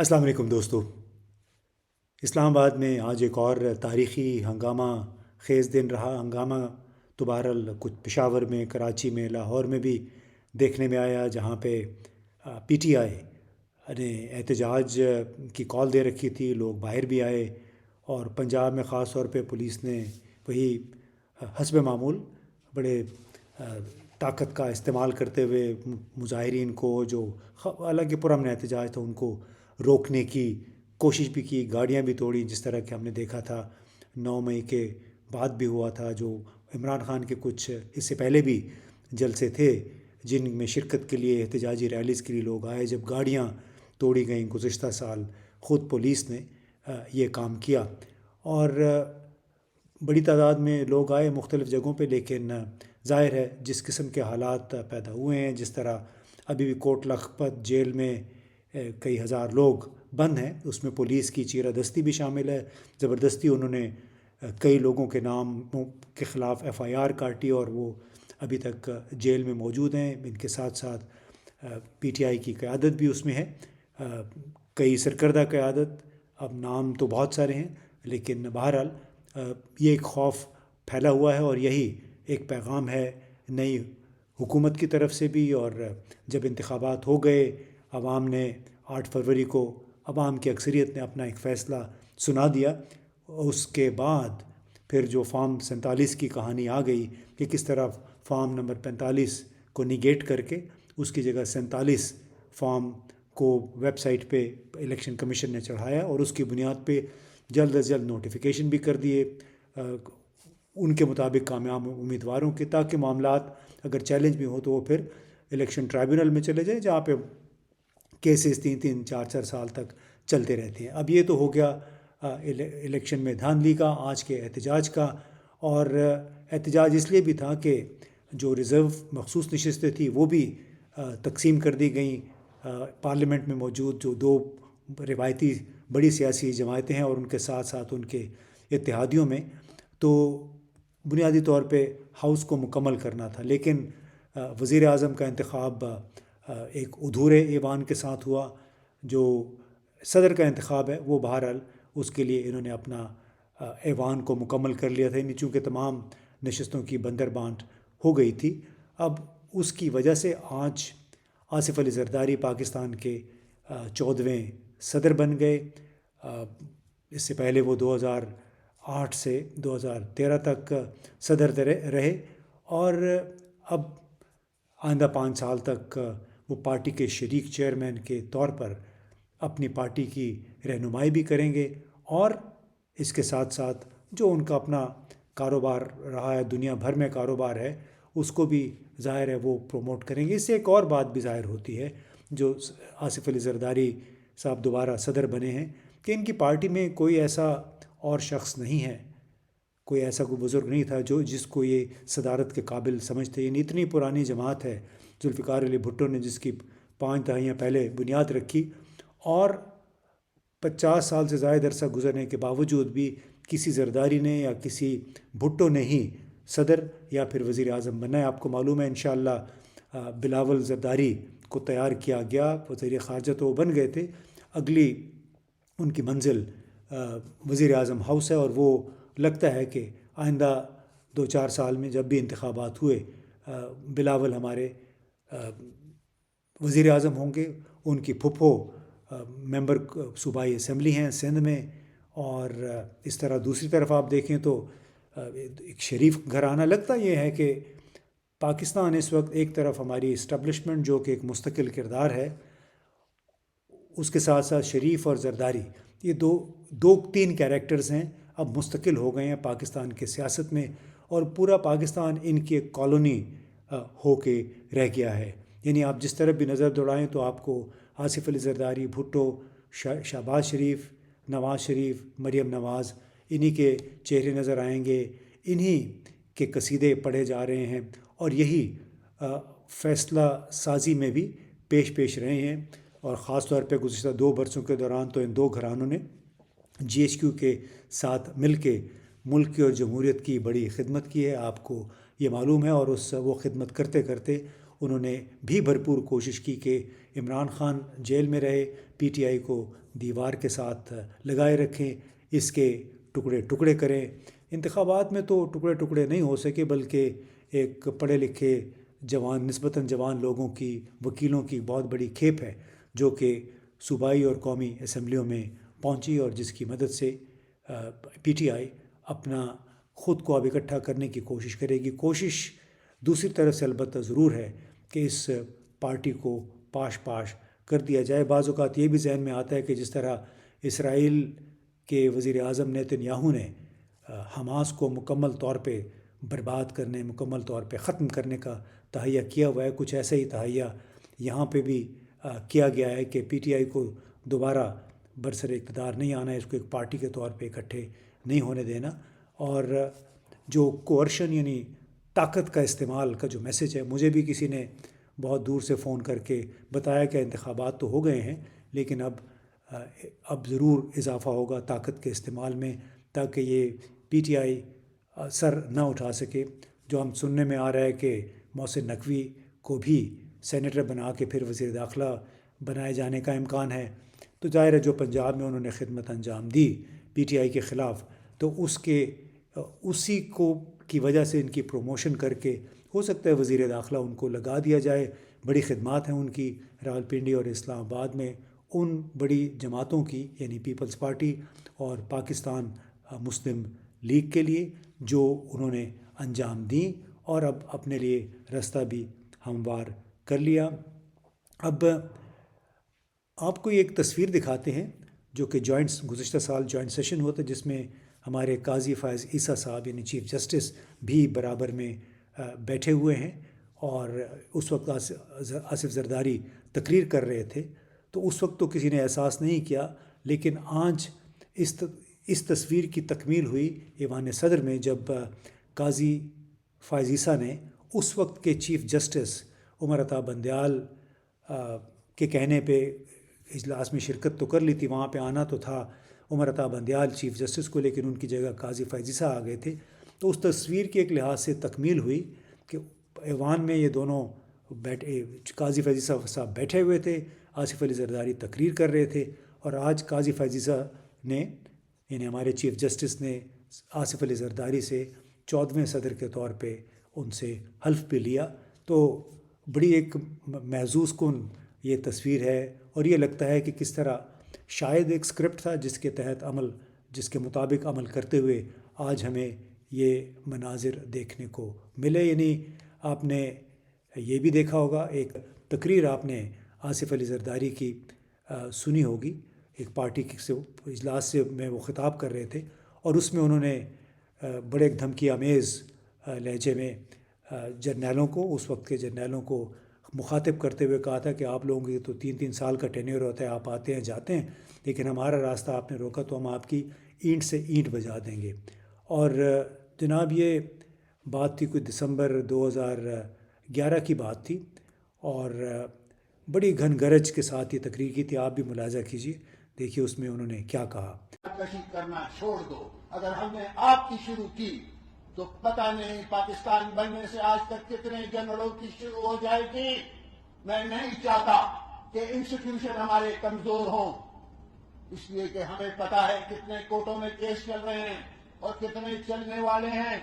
السلام علیکم دوستو۔ اسلام آباد میں آج ایک اور تاریخی ہنگامہ خیز دن رہا۔ ہنگامہ تو بہرحال کچھ پشاور میں، کراچی میں، لاہور میں بھی دیکھنے میں آیا، جہاں پہ پی ٹی آئی نے احتجاج کی کال دے رکھی تھی، لوگ باہر بھی آئے، اور پنجاب میں خاص طور پہ پولیس نے وہی حسب معمول بڑے طاقت کا استعمال کرتے ہوئے مظاہرین کو، جو حالانکہ پرامن احتجاج تھا، ان کو روکنے کی کوشش بھی کی، گاڑیاں بھی توڑی، جس طرح کہ ہم نے دیکھا تھا 9 مئی کے بعد بھی ہوا تھا، جو عمران خان کے کچھ اس سے پہلے بھی جلسے تھے جن میں شرکت کے لیے، احتجاجی ریلیز کے لیے لوگ آئے، جب گاڑیاں توڑی گئیں گزشتہ سال، خود پولیس نے یہ کام کیا، اور بڑی تعداد میں لوگ آئے مختلف جگہوں پہ، لیکن ظاہر ہے جس قسم کے حالات پیدا ہوئے ہیں، جس طرح ابھی بھی کوٹ لکھپت جیل میں کئی ہزار لوگ بند ہیں، اس میں پولیس کی چیرہ دستی بھی شامل ہے، زبردستی انہوں نے کئی لوگوں کے نام کے خلاف ایف آئی آر کاٹی، اور وہ ابھی تک جیل میں موجود ہیں۔ ان کے ساتھ ساتھ پی ٹی آئی کی قیادت بھی اس میں ہے، کئی سرکردہ قیادت، اب نام تو بہت سارے ہیں، لیکن بہرحال یہ ایک خوف پھیلا ہوا ہے، اور یہی ایک پیغام ہے نئی حکومت کی طرف سے بھی۔ اور جب انتخابات ہو گئے، عوام نے 8 فروری کو عوام کی اکثریت نے اپنا ایک فیصلہ سنا دیا، اس کے بعد پھر جو فارم 47 کی کہانی آ گئی کہ کس طرح فارم نمبر 45 کو نیگیٹ کر کے اس کی جگہ 47 فارم کو ویب سائٹ پہ الیکشن کمیشن نے چڑھایا، اور اس کی بنیاد پہ جلد از جلد نوٹیفیکیشن بھی کر دیے ان کے مطابق کامیاب امیدواروں کے، تاکہ معاملات اگر چیلنج بھی ہو تو وہ پھر الیکشن ٹرائبونل میں چلے جائیں، جہاں پہ کیسز 3-4 سال تک چلتے رہتے ہیں۔ اب یہ تو ہو گیا الیکشن میں دھاندلی کا، آج کے احتجاج کا، اور احتجاج اس لیے بھی تھا کہ جو ریزرو مخصوص نشستیں تھیں وہ بھی تقسیم کر دی گئیں پارلیمنٹ میں موجود جو 2 روایتی بڑی سیاسی جماعتیں ہیں اور ان کے ساتھ ساتھ ان کے اتحادیوں میں، تو بنیادی طور پہ ہاؤس کو مکمل کرنا تھا، لیکن وزیر اعظم کا انتخاب ایک ادھورے ایوان کے ساتھ ہوا۔ جو صدر کا انتخاب ہے وہ بہرحال اس کے لیے انہوں نے اپنا ایوان کو مکمل کر لیا تھا، یعنی چونکہ تمام نشستوں کی بندر بانٹ ہو گئی تھی۔ اب اس کی وجہ سے آج آصف علی زرداری پاکستان کے 14ویں صدر بن گئے۔ اس سے پہلے وہ 2008 سے 2013 تک صدر رہے، اور اب آئندہ 5 سال تک وہ پارٹی کے شریک چیئرمین کے طور پر اپنی پارٹی کی رہنمائی بھی کریں گے، اور اس کے ساتھ ساتھ جو ان کا اپنا کاروبار رہا ہے، دنیا بھر میں کاروبار ہے، اس کو بھی ظاہر ہے وہ پروموٹ کریں گے۔ اس سے ایک اور بات بھی ظاہر ہوتی ہے، جو آصف علی زرداری صاحب دوبارہ صدر بنے ہیں، کہ ان کی پارٹی میں کوئی ایسا اور شخص نہیں ہے، کوئی ایسا کوئی بزرگ نہیں تھا جس کو یہ صدارت کے قابل سمجھتے، یعنی اتنی پرانی جماعت ہے۔ ذوالفقار علی بھٹو نے جس کی 5 دہائیاں پہلے بنیاد رکھی، اور 50 سال سے زائد عرصہ گزرنے کے باوجود بھی کسی زرداری نے یا کسی بھٹو نے ہی صدر یا پھر وزیر اعظم بنا ہے۔ آپ کو معلوم ہے انشاءاللہ بلاول زرداری کو تیار کیا گیا، وزیر خارجہ تو وہ بن گئے تھے، اگلی ان کی منزل وزیر اعظم ہاؤس ہے، اور وہ لگتا ہے کہ آئندہ 2-4 سال میں جب بھی انتخابات ہوئے بلاول ہمارے وزیر اعظم ہوں گے۔ ان کی پھپھو ممبر صوبائی اسمبلی ہیں سندھ میں، اور اس طرح دوسری طرف آپ دیکھیں تو ایک شریف گھرانہ لگتا یہ ہے کہ پاکستان اس وقت ایک طرف ہماری اسٹیبلشمنٹ جو کہ ایک مستقل کردار ہے، اس کے ساتھ ساتھ شریف اور زرداری، یہ 2-3 کیریکٹرز ہیں، اب مستقل ہو گئے ہیں پاکستان کے سیاست میں، اور پورا پاکستان ان کی ایک کالونی ہو کے رہ گیا ہے۔ یعنی آپ جس طرف بھی نظر دوڑائیں تو آپ کو آصف علی زرداری، بھٹو، شہباز شریف، نواز شریف، مریم نواز، انہی کے چہرے نظر آئیں گے، انہی کے قصیدے پڑھے جا رہے ہیں، اور یہی فیصلہ سازی میں بھی پیش رہے ہیں۔ اور خاص طور پہ گزشتہ 2 برسوں کے دوران تو ان 2 گھرانوں نے جی ایچ کیو کے ساتھ مل کے ملک کی اور جمہوریت کی بڑی خدمت کی ہے، آپ کو یہ معلوم ہے، اور وہ خدمت کرتے کرتے انہوں نے بھی بھرپور کوشش کی کہ عمران خان جیل میں رہے، پی ٹی آئی کو دیوار کے ساتھ لگائے رکھیں، اس کے ٹکڑے ٹکڑے کریں۔ انتخابات میں تو ٹکڑے ٹکڑے نہیں ہو سکے، بلکہ ایک پڑھے لکھے جوان، نسبتاً جوان لوگوں کی، وکیلوں کی بہت بڑی کھیپ ہے جو کہ صوبائی اور قومی اسمبلیوں میں پہنچی، اور جس کی مدد سے پی ٹی آئی اپنا خود کو اب اکٹھا کرنے کی کوشش کرے گی۔ کوشش دوسری طرف سے البتہ ضرور ہے کہ اس پارٹی کو پاش پاش کر دیا جائے۔ بعض اوقات یہ بھی ذہن میں آتا ہے کہ جس طرح اسرائیل کے وزیر اعظم نیتن یاہو نے حماس کو مکمل طور پہ برباد کرنے، مکمل طور پہ ختم کرنے کا تہیہ کیا ہوا ہے، کچھ ایسا ہی تہیہ یہاں پہ بھی کیا گیا ہے کہ پی ٹی آئی کو دوبارہ برسر اقتدار نہیں آنا ہے، اس کو ایک پارٹی کے طور پہ اکٹھے نہیں ہونے دینا۔ اور جو کوئرشن یعنی طاقت کا استعمال کا جو میسج ہے، مجھے بھی کسی نے بہت دور سے فون کر کے بتایا کہ انتخابات تو ہو گئے ہیں، لیکن اب ضرور اضافہ ہوگا طاقت کے استعمال میں، تاکہ یہ پی ٹی آئی سر نہ اٹھا سکے۔ جو ہم سننے میں آ رہا ہے کہ محسن نقوی کو بھی سینیٹر بنا کے پھر وزیر داخلہ بنائے جانے کا امکان ہے، تو ظاہر ہے جو پنجاب میں انہوں نے خدمت انجام دی پی ٹی آئی کے خلاف، تو اسی کو کی وجہ سے ان کی پروموشن کر کے ہو سکتا ہے وزیر داخلہ ان کو لگا دیا جائے۔ بڑی خدمات ہیں ان کی راولپنڈی اور اسلام آباد میں ان بڑی جماعتوں کی، یعنی پیپلز پارٹی اور پاکستان مسلم لیگ کے لیے، جو انہوں نے انجام دیں اور اب اپنے لیے راستہ بھی ہموار کر لیا۔ اب آپ کو ایک تصویر دکھاتے ہیں جو کہ گزشتہ سال جوائنٹ سیشن ہوا تھا، جس میں ہمارے قاضی فائز عیسیٰ صاحب یعنی چیف جسٹس بھی برابر میں بیٹھے ہوئے ہیں، اور اس وقت آصف زرداری تقریر کر رہے تھے، تو اس وقت تو کسی نے احساس نہیں کیا، لیکن آج اس تصویر کی تکمیل ہوئی ایوان صدر میں، جب قاضی فائز عیسیٰ نے اس وقت کے چیف جسٹس عمر عطا بندیال کے کہنے پہ اجلاس میں شرکت تو کر لی تھی، وہاں پہ آنا تو تھا عمر عطا بندیال چیف جسٹس کو، لیکن ان کی جگہ قاضی فائز عیسیٰ آ گئے تھے، تو اس تصویر کے ایک لحاظ سے تکمیل ہوئی کہ ایوان میں یہ دونوں قاضی فائز عیسیٰ صاحب بیٹھے ہوئے تھے، آصف علی زرداری تقریر کر رہے تھے، اور آج قاضی فائز عیسیٰ نے یعنی ہمارے چیف جسٹس نے آصف علی زرداری سے 14ویں صدر کے طور پہ ان سے حلف بھی لیا۔ تو بڑی ایک محظوظ کن یہ تصویر ہے، اور یہ لگتا ہے کہ کس طرح شاید ایک اسکرپٹ تھا جس کے مطابق عمل کرتے ہوئے آج ہمیں یہ مناظر دیکھنے کو ملے۔ یعنی آپ نے یہ بھی دیکھا ہوگا، ایک تقریر آپ نے آصف علی زرداری کی سنی ہوگی، ایک پارٹی سے اجلاس سے میں وہ خطاب کر رہے تھے، اور اس میں انہوں نے بڑے ایک دھمکی آمیز لہجے میں جرنیلوں کو، اس وقت کے جرنیلوں کو مخاطب کرتے ہوئے کہا تھا کہ آپ لوگوں کی تو 3 سال کا ٹینیور ہوتا ہے، آپ آتے ہیں جاتے ہیں، لیکن ہمارا راستہ آپ نے روکا تو ہم آپ کی اینٹ سے اینٹ بجا دیں گے۔ اور جناب یہ بات تھی کوئی دسمبر 2011 کی بات تھی، اور بڑی گھن گرج کے ساتھ یہ تقریر کی تھی، آپ بھی ملاحظہ کیجیے، دیکھیے اس میں انہوں نے کیا کہا۔ کشی کرنا چھوڑ دو، اگر ہم نے آپ کی شروع کی تو پتہ نہیں پاکستان بننے سے آج تک کتنے جنرلوں کی شروع ہو جائے گی۔ میں نہیں چاہتا کہ انسٹیٹیوشن ہمارے کمزور ہوں، اس لیے کہ ہمیں پتہ ہے کتنے کورٹوں میں کیس چل رہے ہیں اور کتنے چلنے والے ہیں،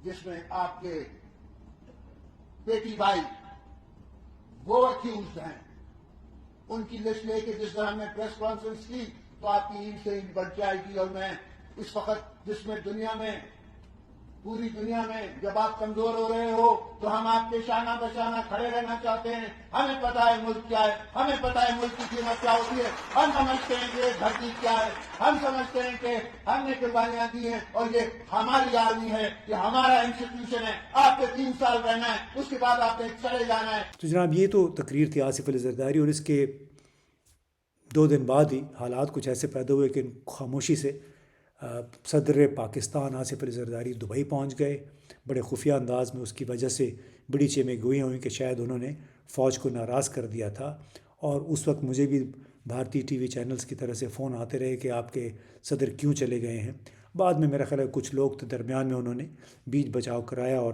جس میں آپ کے بیٹی بھائی وہ اکیوزڈ ہیں۔ ان کی لسٹ لے کے جس طرح ہم نے پریس کانفرنس کی تو آپ کی اینٹ سے اینٹ بڑھ جائے گی، اور میں اس وقت جس میں پوری دنیا میں جب آپ کمزور ہو رہے ہو تو ہم آپ کے شانہ بشانہ کھڑے رہنا چاہتے ہیں۔ ہمیں پتہ ہے ملک کیا ہے، ہمیں پتہ ہے ملک کی قیمت کیا ہوتی ہے، ہم سمجھتے ہیں کہ یہ دھرتی کیا ہے، ہم سمجھتے ہیں کہ ہم نے قربانیاں دی ہیں اور یہ ہماری آرمی ہے، یہ ہمارا انسٹیٹیوشن ہے۔ آپ کے 3 سال رہنا ہے، اس کے بعد آپ نے چلے جانا ہے۔ تو جناب یہ تو تقریر تھی آصف علی زرداری، اور اس کے 2 دن بعد ہی حالات کچھ ایسے پیدا ہوئے کہ خاموشی سے صدر پاکستان آصف علی زرداری دبئی پہنچ گئے، بڑے خفیہ انداز میں۔ اس کی وجہ سے بڑی چیمیں گوئیاں ہوئیں کہ شاید انہوں نے فوج کو ناراض کر دیا تھا، اور اس وقت مجھے بھی بھارتی ٹی وی چینلز کی طرف سے فون آتے رہے کہ آپ کے صدر کیوں چلے گئے ہیں۔ بعد میں میرا خیال ہے کچھ لوگ تو درمیان میں انہوں نے بیچ بچاؤ کرایا، اور